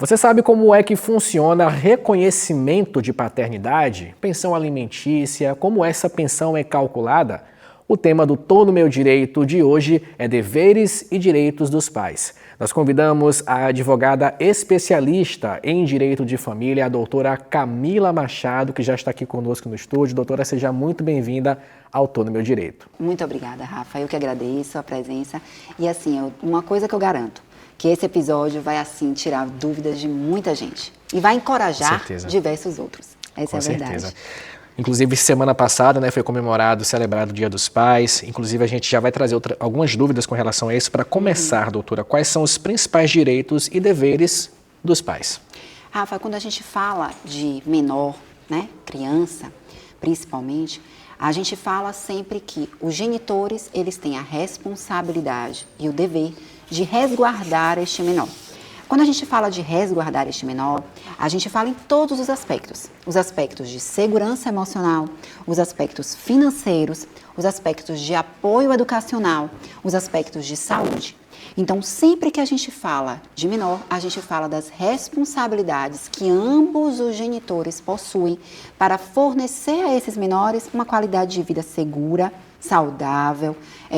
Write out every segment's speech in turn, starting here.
Você sabe como é que funciona reconhecimento de paternidade, pensão alimentícia, como essa pensão é calculada? O tema do Tô no Meu Direito de hoje é deveres e direitos dos pais. Nós convidamos a advogada especialista em direito de família, a doutora Camila Machado, que já está aqui conosco no estúdio. Doutora, seja muito bem-vinda ao Tô no Meu Direito. Muito obrigada, Rafa. Eu que agradeço a presença. E assim, uma coisa que eu garanto, que esse episódio vai, assim, tirar dúvidas de muita gente e vai encorajar diversos outros. Essa é a verdade. Inclusive, semana passada, foi comemorado, celebrado o Dia dos Pais. Inclusive, a gente já vai trazer algumas dúvidas com relação a isso. Para começar, doutora, quais são os principais direitos e deveres dos pais? Rafa, quando a gente fala de menor, criança, principalmente, a gente fala sempre que os genitores, eles têm a responsabilidade e o dever de resguardar este menor. Quando a gente fala de resguardar este menor, a gente fala em todos os aspectos de segurança emocional, os aspectos financeiros, os aspectos de apoio educacional, os aspectos de saúde. Então, sempre que a gente fala de menor, a gente fala das responsabilidades que ambos os genitores possuem para fornecer a esses menores uma qualidade de vida segura, saudável,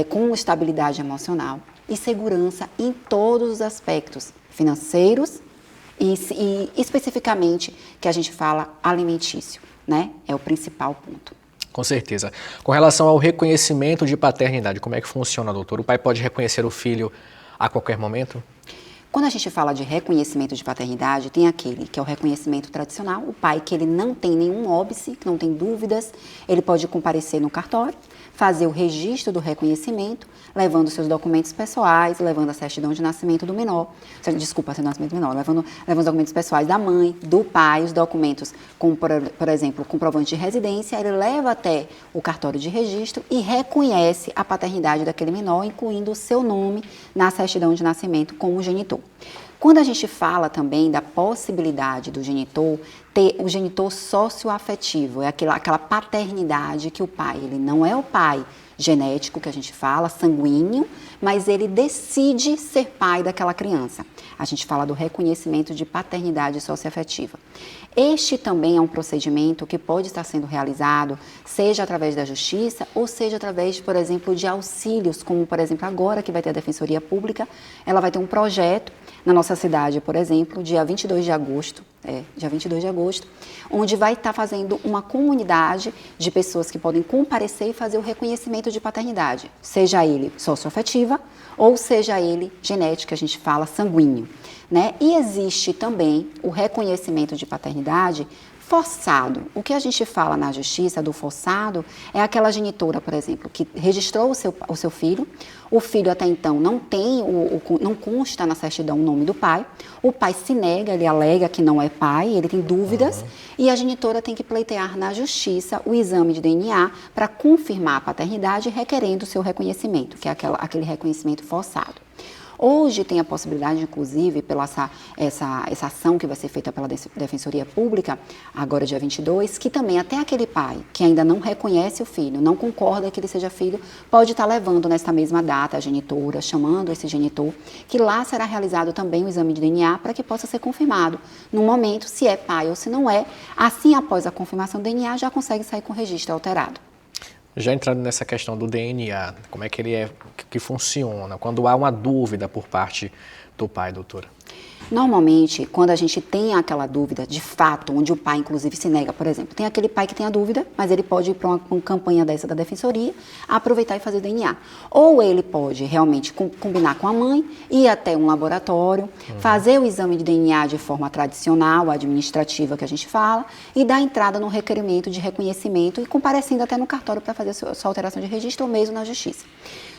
com estabilidade emocional e segurança em todos os aspectos financeiros e especificamente que a gente fala alimentício, é o principal ponto. Com certeza. Com relação ao reconhecimento de paternidade, como é que funciona, doutor? O pai pode reconhecer o filho a qualquer momento? Quando a gente fala de reconhecimento de paternidade, tem aquele que é o reconhecimento tradicional, o pai que ele não tem nenhum óbice, que não tem dúvidas, ele pode comparecer no cartório, fazer o registro do reconhecimento, levando seus documentos pessoais, levando a certidão de nascimento do menor, levando os documentos pessoais da mãe, do pai, os documentos, como por exemplo, comprovante de residência, ele leva até o cartório de registro e reconhece a paternidade daquele menor, incluindo o seu nome na certidão de nascimento como genitor. Quando a gente fala também da possibilidade do genitor ter o genitor socioafetivo, é aquela paternidade que o pai, ele não é o pai genético que a gente fala, sanguíneo, mas ele decide ser pai daquela criança. A gente fala do reconhecimento de paternidade socioafetiva. Este também é um procedimento que pode estar sendo realizado, seja através da justiça ou seja através, por exemplo, de auxílios, como, por exemplo, agora que vai ter a Defensoria Pública, ela vai ter um projeto na nossa cidade, por exemplo, dia 22 de agosto, onde vai estar fazendo uma comunidade de pessoas que podem comparecer e fazer o reconhecimento de paternidade, seja ele socioafetiva ou seja ele genético, que a gente fala sanguíneo, E existe também o reconhecimento de paternidade forçado. O que a gente fala na justiça do forçado é aquela genitora, por exemplo, que registrou o seu filho, o filho até então não consta na certidão o nome do pai, o pai se nega, ele alega que não é pai, ele tem dúvidas, e a genitora tem que pleitear na justiça o exame de DNA para confirmar a paternidade, requerendo o seu reconhecimento, que é aquele reconhecimento forçado. Hoje tem a possibilidade, inclusive, pela essa ação que vai ser feita pela Defensoria Pública, agora dia 22, que também até aquele pai que ainda não reconhece o filho, não concorda que ele seja filho, pode estar levando nesta mesma data a genitora, chamando esse genitor, que lá será realizado também o exame de DNA para que possa ser confirmado no momento se é pai ou se não é. Assim, após a confirmação do DNA, já consegue sair com o registro alterado. Já entrando nessa questão do DNA, como é que ele que funciona, quando há uma dúvida por parte do pai, doutora? Normalmente, quando a gente tem aquela dúvida, de fato, onde o pai, inclusive, se nega, por exemplo, tem aquele pai que tem a dúvida, mas ele pode ir para uma campanha dessa da defensoria, aproveitar e fazer DNA. Ou ele pode realmente combinar com a mãe, ir até um laboratório, fazer o exame de DNA de forma tradicional, administrativa, que a gente fala, e dar entrada no requerimento de reconhecimento e comparecendo até no cartório para fazer sua alteração de registro ou mesmo na justiça.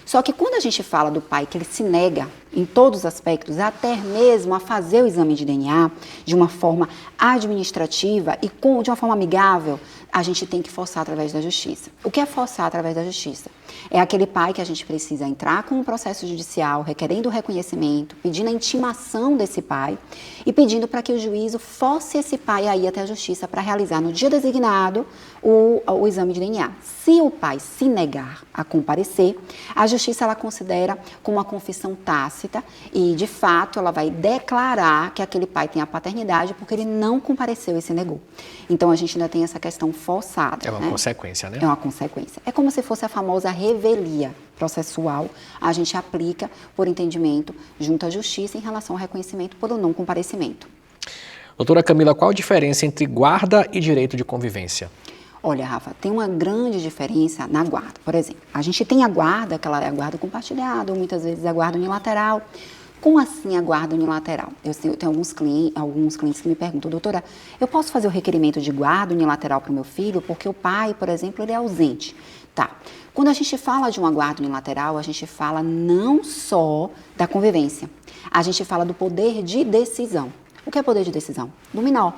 Só que quando a gente fala do pai que ele se nega em todos os aspectos, até mesmo a fazer o exame de DNA de uma forma administrativa e de uma forma amigável, a gente tem que forçar através da justiça. O que é forçar através da justiça? É aquele pai que a gente precisa entrar com um processo judicial, requerendo o reconhecimento, pedindo a intimação desse pai e pedindo para que o juízo force esse pai a ir até a justiça para realizar no dia designado o exame de DNA. Se o pai se negar a comparecer, a justiça ela considera como uma confissão tácita e, de fato, ela vai declarar que aquele pai tem a paternidade porque ele não compareceu e se negou. Então, a gente ainda tem essa questão forçada. É uma consequência, né? É uma consequência. É como se fosse a famosa revelia processual. A gente aplica por entendimento junto à justiça em relação ao reconhecimento por não comparecimento. Doutora Camila, qual a diferença entre guarda e direito de convivência? Olha, Rafa, tem uma grande diferença na guarda. Por exemplo, a gente tem a guarda, que ela é a guarda compartilhada, ou muitas vezes a guarda unilateral. Como assim a guarda unilateral? Eu tenho alguns clientes que me perguntam, doutora, eu posso fazer o requerimento de guarda unilateral para o meu filho porque o pai, por exemplo, ele é ausente? Tá. Quando a gente fala de uma guarda unilateral, a gente fala não só da convivência, a gente fala do poder de decisão. O que é poder de decisão? Do menor.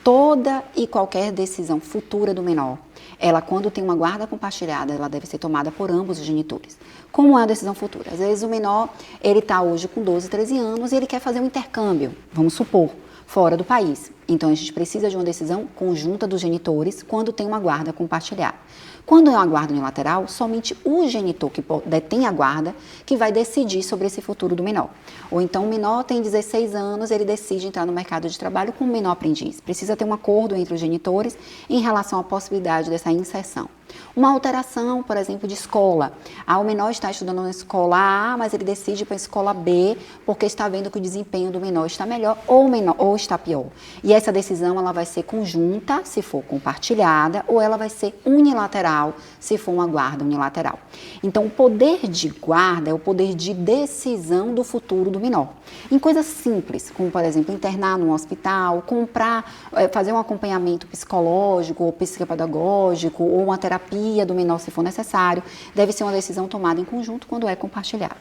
Toda e qualquer decisão futura do menor, ela, quando tem uma guarda compartilhada, ela deve ser tomada por ambos os genitores. Como é a decisão futura? Às vezes o menor, ele está hoje com 12, 13 anos e ele quer fazer um intercâmbio, vamos supor, fora do país. Então, a gente precisa de uma decisão conjunta dos genitores quando tem uma guarda compartilhada. Quando é uma guarda unilateral, somente o genitor que detém a guarda que vai decidir sobre esse futuro do menor. Ou então o menor tem 16 anos, ele decide entrar no mercado de trabalho como menor aprendiz. Precisa ter um acordo entre os genitores em relação à possibilidade dessa inserção. Uma alteração, por exemplo, de escola. O menor está estudando na escola A, mas ele decide ir para a escola B porque está vendo que o desempenho do menor está melhor ou está pior. E essa decisão ela vai ser conjunta, se for compartilhada, ou ela vai ser unilateral, se for uma guarda unilateral. Então, o poder de guarda é o poder de decisão do futuro do menor. Em coisas simples, como, por exemplo, internar num hospital, fazer um acompanhamento psicológico ou psicopedagógico, ou uma terapia do menor, se for necessário, deve ser uma decisão tomada em conjunto quando é compartilhado.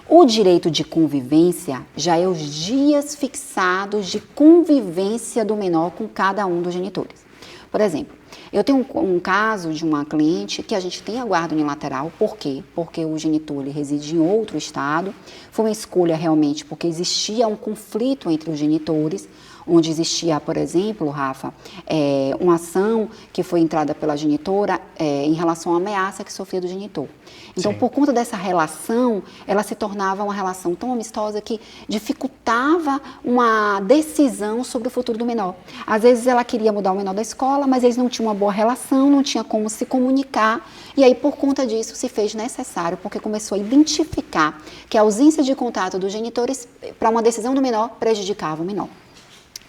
O direito de convivência já é os dias fixados de convivência do menor com cada um dos genitores. Por exemplo, eu tenho um caso de uma cliente que a gente tem a guarda unilateral. Por quê? Porque o genitor ele reside em outro estado. Foi uma escolha realmente porque existia um conflito entre os genitores, onde existia, por exemplo, Rafa, uma ação que foi entrada pela genitora em relação à ameaça que sofria do genitor. Então, por conta dessa relação, ela se tornava uma relação tão amistosa que dificultava uma decisão sobre o futuro do menor. Às vezes ela queria mudar o menor da escola, mas eles não tinham uma boa relação, não tinha como se comunicar, e aí por conta disso se fez necessário, porque começou a identificar que a ausência de contato dos genitores para uma decisão do menor prejudicava o menor.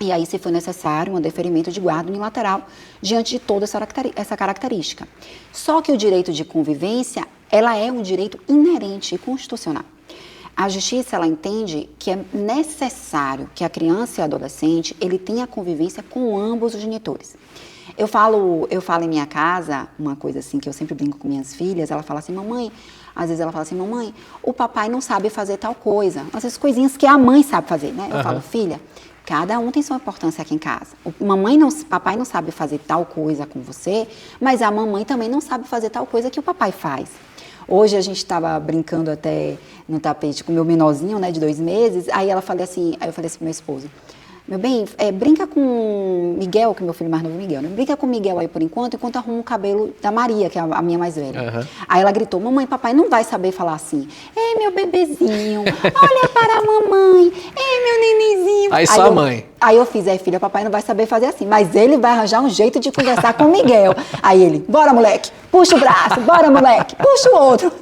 E aí se foi necessário um deferimento de guarda unilateral diante de toda essa característica. Só que o direito de convivência, ela é um direito inerente e constitucional. A justiça, ela entende que é necessário que a criança e o adolescente, ele tenha convivência com ambos os genitores. Eu falo em minha casa, uma coisa assim que eu sempre brinco com minhas filhas, ela fala assim, mamãe, às vezes ela fala assim, mamãe, o papai não sabe fazer tal coisa. Essas coisinhas que a mãe sabe fazer, né? Eu falo, filha, cada um tem sua importância aqui em casa. Papai não sabe fazer tal coisa com você, mas a mamãe também não sabe fazer tal coisa que o papai faz. Hoje a gente estava brincando até no tapete com o meu menorzinho, né, de 2 meses, aí eu falei assim pro meu esposo, meu bem, brinca com Miguel, que é meu filho mais novo, Miguel, né? Brinca com Miguel aí por enquanto arruma o cabelo da Maria, que é a minha mais velha. Uhum. Aí ela gritou, mamãe, papai não vai saber falar assim. Ei, meu bebezinho, olha para a mamãe. Ei, meu nenenzinho. Aí só a mãe. Aí eu fiz, filha, papai não vai saber fazer assim, mas ele vai arranjar um jeito de conversar com o Miguel. Aí ele, bora moleque, puxa o braço, bora moleque, puxa o outro.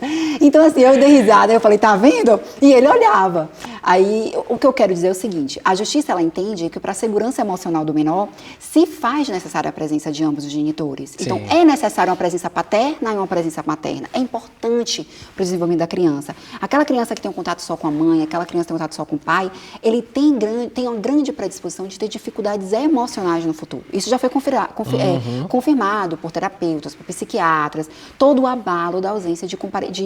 Então assim, eu dei risada, eu falei, tá vendo? E ele olhava. Aí, o que eu quero dizer é o seguinte, a justiça, ela entende que para a segurança emocional do menor, se faz necessária a presença de ambos os genitores. Sim. Então, é necessária uma presença paterna e uma presença materna. É importante para o desenvolvimento da criança. Aquela criança que tem um contato só com a mãe, aquela criança que tem um contato só com o pai, ele tem uma grande predisposição de ter dificuldades emocionais no futuro. Isso já foi confirmado por terapeutas, por psiquiatras, todo o abalo da ausência de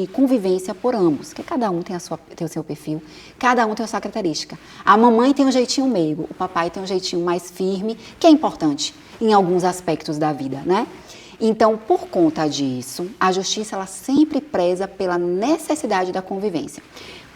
convivência por ambos, porque cada um tem o seu perfil, cada um tem a sua característica. A mamãe tem um jeitinho meigo, o papai tem um jeitinho mais firme, que é importante em alguns aspectos da vida, né? Então, por conta disso, a justiça ela sempre preza pela necessidade da convivência.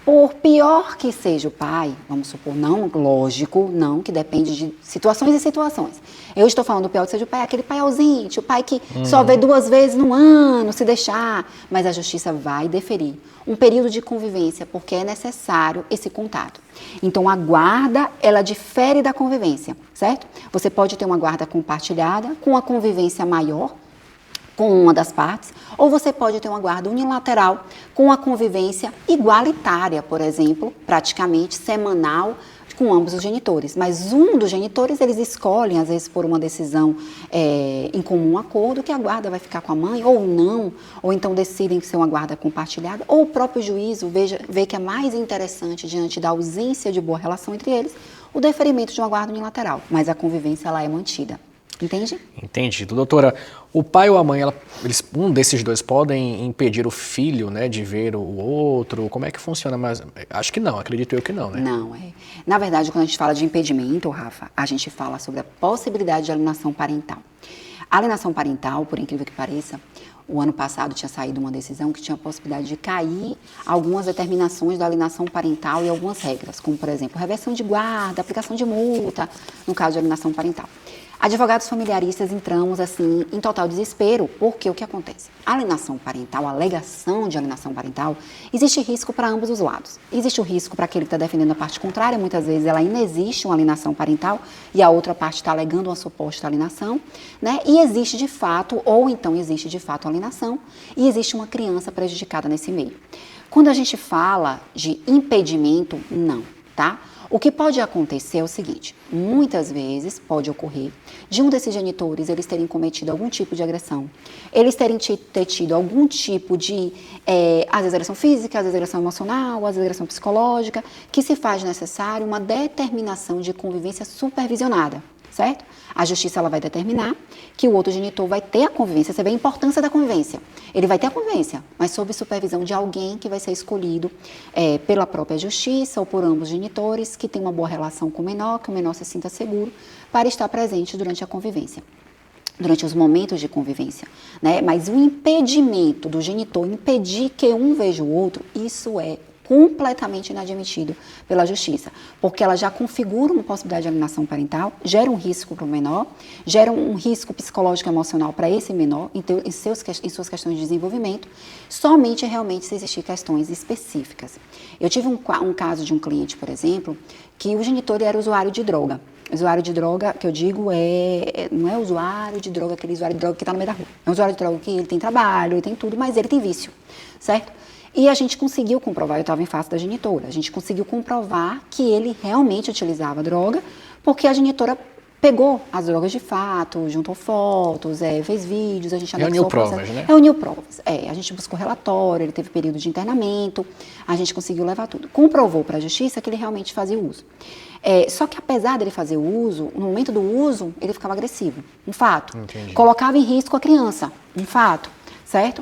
Por pior que seja o pai, vamos supor, não, lógico, não, que depende de situações e situações. Eu estou falando do pior que seja o pai, aquele pai ausente, o pai que só vê 2 vezes no ano, se deixar, mas a justiça vai deferir um período de convivência, porque é necessário esse contato. Então, a guarda, ela difere da convivência, certo? Você pode ter uma guarda compartilhada, com a convivência maior, com uma das partes, ou você pode ter uma guarda unilateral com a convivência igualitária, por exemplo, praticamente semanal, com ambos os genitores. Mas um dos genitores, eles escolhem, às vezes por uma decisão em comum acordo, que a guarda vai ficar com a mãe, ou não, ou então decidem ser uma guarda compartilhada, ou o próprio juízo vê que é mais interessante, diante da ausência de boa relação entre eles, o deferimento de uma guarda unilateral. Mas a convivência, ela é mantida. Entende? Entendido. Doutora, o pai ou a mãe, um desses dois podem impedir o filho, né, de ver o outro? Como é que funciona? Mas acho que não, acredito eu que não, né? Não, Na verdade, quando a gente fala de impedimento, Rafa, a gente fala sobre a possibilidade de alienação parental. A alienação parental, por incrível que pareça, o ano passado tinha saído uma decisão que tinha a possibilidade de cair algumas determinações da alienação parental e algumas regras, como, por exemplo, reversão de guarda, aplicação de multa, no caso de alienação parental. Advogados familiaristas entramos, assim, em total desespero, porque o que acontece? A alienação parental, a alegação de alienação parental, existe risco para ambos os lados. Existe o risco para aquele que está defendendo a parte contrária, muitas vezes ela inexiste uma alienação parental e a outra parte está alegando uma suposta alienação, né? E existe de fato, ou então existe de fato alienação, e existe uma criança prejudicada nesse meio. Quando a gente fala de impedimento, não, tá? O que pode acontecer é o seguinte, muitas vezes pode ocorrer de um desses genitores eles terem cometido algum tipo de agressão, eles terem tido algum tipo de, às vezes agressão física, às vezes agressão emocional, às vezes agressão psicológica, que se faz necessário uma determinação de convivência supervisionada, certo? A justiça ela vai determinar que o outro genitor vai ter a convivência, você vê a importância da convivência. Ele vai ter a convivência, mas sob supervisão de alguém que vai ser escolhido pela própria justiça ou por ambos os genitores, que tem uma boa relação com o menor, que o menor se sinta seguro, para estar presente durante a convivência, durante os momentos de convivência, né? Mas o impedimento do genitor, impedir que um veja o outro, isso é completamente inadmitido pela justiça, porque ela já configura uma possibilidade de alienação parental, gera um risco para o menor, gera um risco psicológico e emocional para esse menor em suas questões de desenvolvimento, somente realmente se existir questões específicas. Eu tive um caso de um cliente, por exemplo, que o genitor era usuário de droga. Usuário de droga, que eu digo, não é usuário de droga, aquele usuário de droga que está no meio da rua. É um usuário de droga que ele tem trabalho, ele tem tudo, mas ele tem vício, certo? E a gente conseguiu comprovar, eu estava em face da genitora, a gente conseguiu comprovar que ele realmente utilizava droga, porque a genitora pegou as drogas de fato, juntou fotos, fez vídeos, a gente reuniu provas, né? Reuniu provas, a gente buscou relatório, ele teve período de internamento, a gente conseguiu levar tudo. Comprovou para a justiça que ele realmente fazia uso. Só que apesar dele fazer o uso, no momento do uso, ele ficava agressivo, um fato. Entendi. Colocava em risco a criança, um fato. Certo?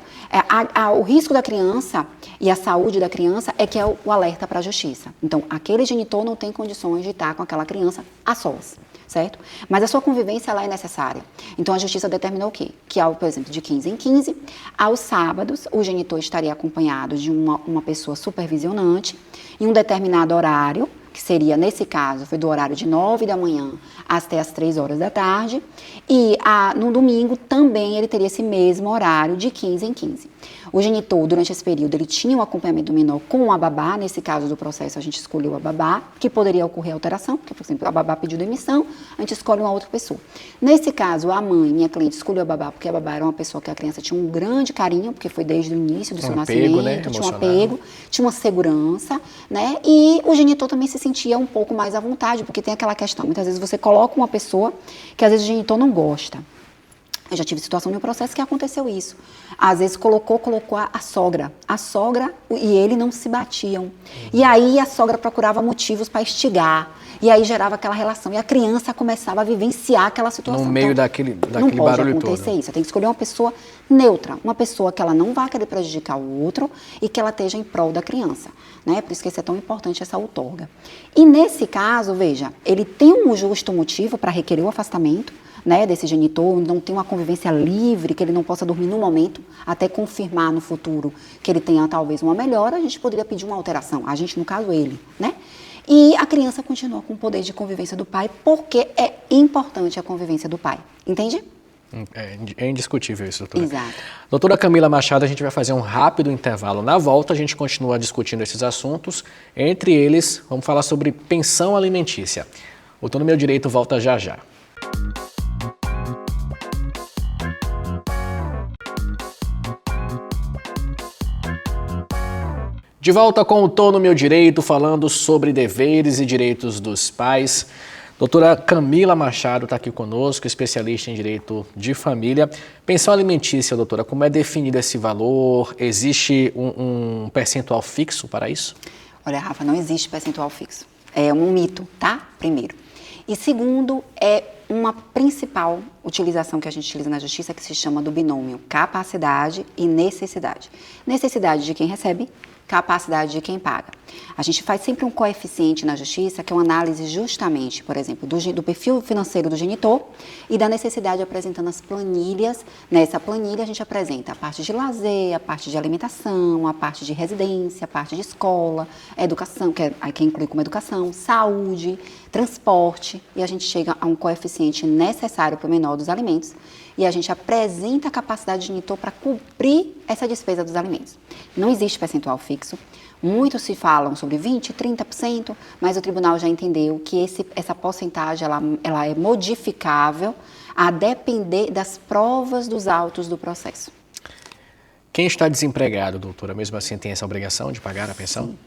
O risco da criança e a saúde da criança é que é o alerta para a justiça. Então, aquele genitor não tem condições de estar com aquela criança a sós, certo? Mas a sua convivência ela é necessária. Então, a justiça determinou o quê? Que, por exemplo, de 15 em 15, aos sábados, o genitor estaria acompanhado de uma pessoa supervisionante em um determinado horário, que seria, nesse caso, foi do horário de 9 da manhã até as 3 horas da tarde. E no domingo também ele teria esse mesmo horário de 15 em 15. O genitor, durante esse período, ele tinha um acompanhamento do menor com a babá. Nesse caso do processo, a gente escolheu a babá, que poderia ocorrer alteração, porque, por exemplo, a babá pediu demissão, a gente escolhe uma outra pessoa. Nesse caso, a mãe, minha cliente, escolheu a babá, porque a babá era uma pessoa que a criança tinha um grande carinho, porque foi desde o início do seu nascimento, né? Tinha um apego, tinha uma segurança, né? E o genitor também se sentia um pouco mais à vontade, porque tem aquela questão, muitas vezes você coloca uma pessoa que às vezes o genitor não gosta. Eu já tive situação no processo que aconteceu isso. Às vezes colocou a sogra. A sogra e ele não se batiam. E aí a sogra procurava motivos para instigar. E aí gerava aquela relação. E a criança começava a vivenciar aquela situação. No meio daquele barulho todo. Não pode acontecer isso. Tem que escolher uma pessoa neutra. Uma pessoa que ela não vai querer prejudicar o outro e que ela esteja em prol da criança. Né? Por isso que isso é tão importante, essa outorga. E nesse caso, veja, ele tem um justo motivo para requerer o afastamento. né, desse genitor, não tem uma convivência livre, que ele não possa dormir no momento, até confirmar no futuro que ele tenha talvez uma melhora, a gente poderia pedir uma alteração. A gente, no caso, ele, né? E a criança continua com o poder de convivência do pai, porque é importante a convivência do pai. Entende? É indiscutível isso, doutora. Exato. Doutora Camila Machado, a gente vai fazer um rápido intervalo. Na volta, a gente continua discutindo esses assuntos. Entre eles, vamos falar sobre pensão alimentícia. O Tô no Meu Direito volta já já. De volta com o Tô no Meu Direito, falando sobre deveres e direitos dos pais. Doutora Camila Machado está aqui conosco, especialista em direito de família. Pensão alimentícia, doutora, como é definido esse valor? Existe um percentual fixo para isso? Olha, Rafa, não existe percentual fixo. É um mito, tá? Primeiro. E segundo, é uma principal utilização que a gente utiliza na justiça que se chama do binômio capacidade e necessidade. Necessidade de quem recebe, capacidade de quem paga. A gente faz sempre um coeficiente na justiça, que é uma análise justamente, por exemplo, do perfil financeiro do genitor e da necessidade apresentando as planilhas. Nessa planilha a gente apresenta a parte de lazer, a parte de alimentação, a parte de residência, a parte de escola, educação, que inclui como educação, saúde, transporte, e a gente chega a um coeficiente necessário para o menor dos alimentos e a gente apresenta a capacidade do genitor para cobrir essa despesa dos alimentos. Não existe percentual fixo. Muitos se falam sobre 20%, 30%, mas o tribunal já entendeu que essa porcentagem ela é modificável a depender das provas dos autos do processo. Quem está desempregado, doutora, mesmo assim tem essa obrigação de pagar a pensão? Sim.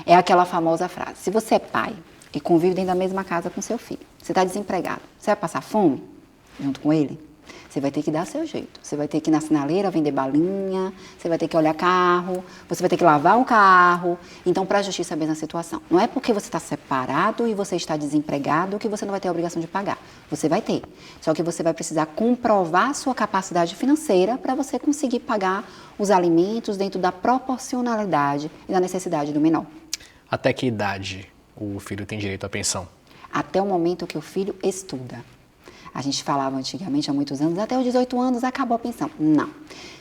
É aquela famosa frase, se você é pai e convive dentro da mesma casa com seu filho, você está desempregado, você vai passar fome junto com ele? Você vai ter que dar seu jeito. Você vai ter que ir na sinaleira vender balinha, você vai ter que olhar carro, você vai ter que lavar um carro. Então, para a justiça é a mesma situação. Não é porque você está separado e você está desempregado que você não vai ter a obrigação de pagar. Você vai ter. Só que você vai precisar comprovar a sua capacidade financeira para você conseguir pagar os alimentos dentro da proporcionalidade e da necessidade do menor. Até que idade o filho tem direito à pensão? Até o momento que o filho estuda. A gente falava antigamente, há muitos anos, até os 18 anos acabou a pensão. Não.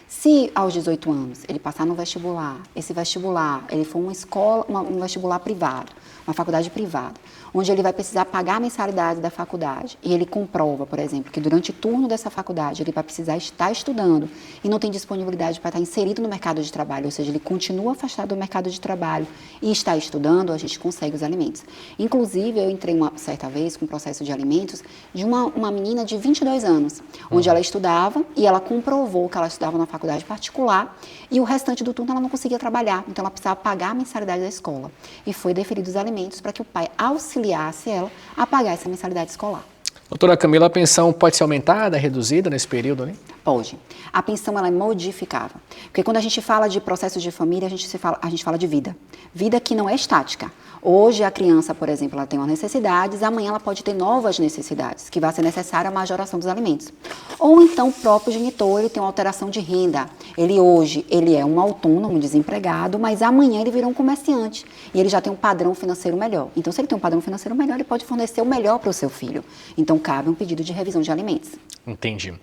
Se aos 18 anos ele passar no vestibular, esse vestibular, ele for uma escola, um vestibular privado, uma faculdade privada, onde ele vai precisar pagar a mensalidade da faculdade e ele comprova, por exemplo, que durante o turno dessa faculdade ele vai precisar estar estudando e não tem disponibilidade para estar inserido no mercado de trabalho, ou seja, ele continua afastado do mercado de trabalho e está estudando, a gente consegue os alimentos. Inclusive, eu entrei uma certa vez com um processo de alimentos de uma menina de 22 anos, onde ela estudava e ela comprovou que ela estudava na faculdade particular e o restante do turno ela não conseguia trabalhar, então ela precisava pagar a mensalidade da escola. E foi deferido os alimentos para que o pai auxiliasse ela a pagar essa mensalidade escolar. Doutora Camila, a pensão pode ser aumentada, reduzida nesse período, né? Pode. A pensão ela é modificável. Porque quando a gente fala de processo de família, a gente fala de vida. Vida que não é estática. Hoje a criança, por exemplo, ela tem umas necessidades, amanhã ela pode ter novas necessidades, que vai ser necessária a majoração dos alimentos. Ou então o próprio genitor, ele tem uma alteração de renda. Hoje ele é um autônomo, um desempregado, mas amanhã ele virou um comerciante e ele já tem um padrão financeiro melhor. Então, se ele tem um padrão financeiro melhor, ele pode fornecer o melhor para o seu filho. Então, cabe um pedido de revisão de alimentos. Entendi.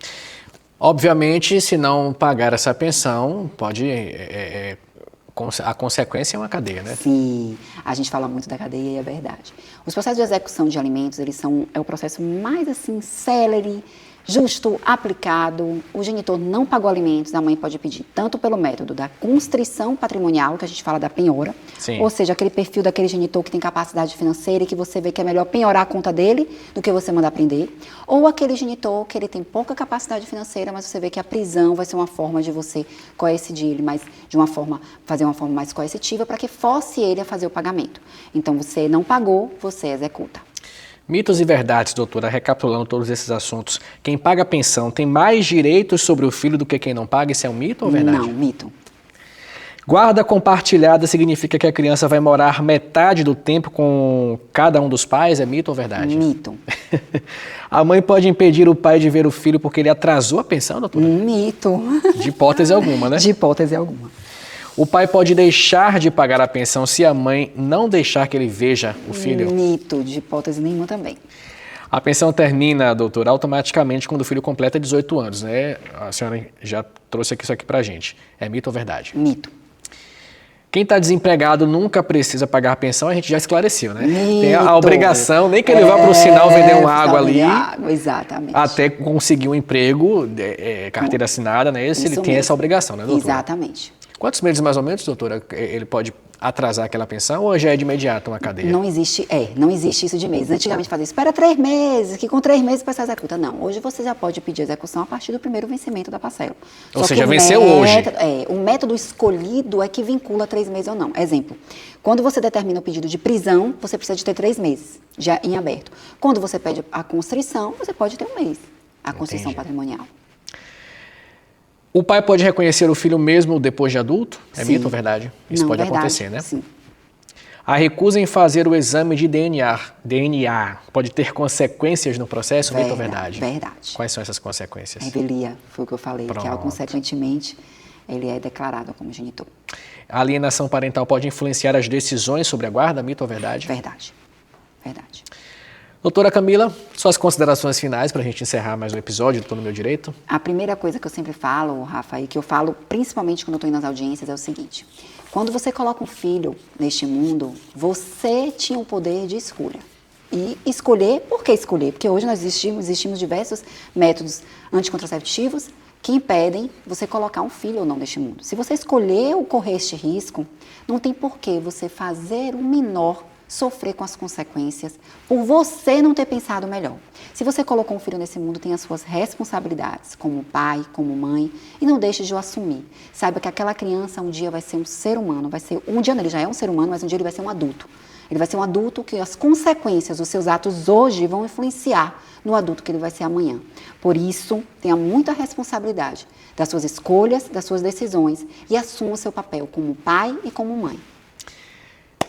Obviamente, se não pagar essa pensão, pode... a consequência é uma cadeia, né? Sim, a gente fala muito da cadeia e é verdade. Os processos de execução de alimentos, é o processo mais assim, célere, justo, aplicado. O genitor não pagou alimentos, a mãe pode pedir tanto pelo método da constrição patrimonial, que a gente fala da penhora, Sim. Ou seja, aquele perfil daquele genitor que tem capacidade financeira e que você vê que é melhor penhorar a conta dele do que você mandar prender, ou aquele genitor que ele tem pouca capacidade financeira, mas você vê que a prisão vai ser uma forma de você coercidir ele, mas fazer uma forma mais coercitiva para que force ele a fazer o pagamento. Então, você não pagou, você executa. Mitos e verdades, doutora, recapitulando todos esses assuntos. Quem paga a pensão tem mais direitos sobre o filho do que quem não paga? Isso é um mito ou verdade? Não, mito. Guarda compartilhada significa que a criança vai morar metade do tempo com cada um dos pais? É mito ou verdade? Mito. A mãe pode impedir o pai de ver o filho porque ele atrasou a pensão, doutora? Mito. De hipótese alguma, né? De hipótese alguma. O pai pode deixar de pagar a pensão se a mãe não deixar que ele veja o filho? Mito, de hipótese nenhuma também. A pensão termina, doutora, automaticamente quando o filho completa 18 anos, né? A senhora já trouxe isso aqui pra gente. É mito ou verdade? Mito. Quem está desempregado nunca precisa pagar a pensão, a gente já esclareceu, né? Mito. Tem a obrigação, nem que ele vá para o sinal vender uma água ali, exatamente. até conseguir um emprego, carteira assinada, né? Ele tem mesmo. essa obrigação, né, doutora? Exatamente. Quantos meses mais ou menos, doutora, ele pode atrasar aquela pensão ou já é de imediato uma cadeia? Não existe isso de meses. Antigamente fazia, espera 3 meses, que com 3 meses você executa. Não, hoje você já pode pedir execução a partir do primeiro vencimento da parcela. Ou seja, venceu hoje. O método escolhido é que vincula 3 meses ou não. Exemplo, quando você determina o pedido de prisão, você precisa de ter 3 meses já em aberto. Quando você pede a constrição, você pode ter 1 mês, a constrição patrimonial. O pai pode reconhecer o filho mesmo depois de adulto? É Sim. mito ou verdade? Isso Não, pode verdade. acontecer, né? Sim. A recusa em fazer o exame de DNA pode ter consequências no processo? Mito ou verdade? Verdade. Quais são essas consequências? Revelia, foi o que eu falei, Pronto. que consequentemente ele é declarado como genitor. A alienação parental pode influenciar as decisões sobre a guarda? Mito ou verdade? Verdade. Verdade. Doutora Camila, suas considerações finais para a gente encerrar mais um episódio do Tô no Meu Direito? A primeira coisa que eu sempre falo, Rafa, e que eu falo principalmente quando eu estou indo nas audiências, é o seguinte: quando você coloca um filho neste mundo, você tinha o poder de escolha. E escolher, por que escolher? Porque hoje nós existimos diversos métodos anticontraceptivos que impedem você colocar um filho ou não neste mundo. Se você escolher correr este risco, não tem por que você fazer um menor sofrer com as consequências por você não ter pensado melhor. Se você colocou um filho nesse mundo, tem as suas responsabilidades como pai, como mãe, e não deixe de o assumir. Saiba que aquela criança um dia vai ser um ser humano, um dia ele já é um ser humano, mas um dia ele vai ser um adulto. Ele vai ser um adulto que as consequências dos seus atos hoje vão influenciar no adulto que ele vai ser amanhã. Por isso, tenha muita responsabilidade das suas escolhas, das suas decisões e assuma o seu papel como pai e como mãe.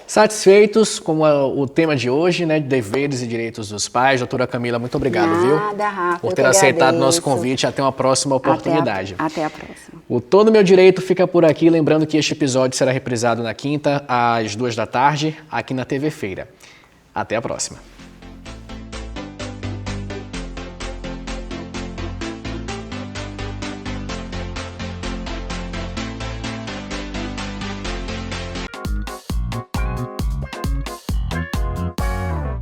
Satisfeitos com o tema de hoje, né, de deveres e direitos dos pais. Doutora Camila, muito obrigado, viu? Rafa, por ter aceitado o nosso convite. Até uma próxima oportunidade. Até a próxima. O Tô no Meu Direito fica por aqui. Lembrando que este episódio será reprisado na quinta, às 14h, aqui na TV Feira. Até a próxima.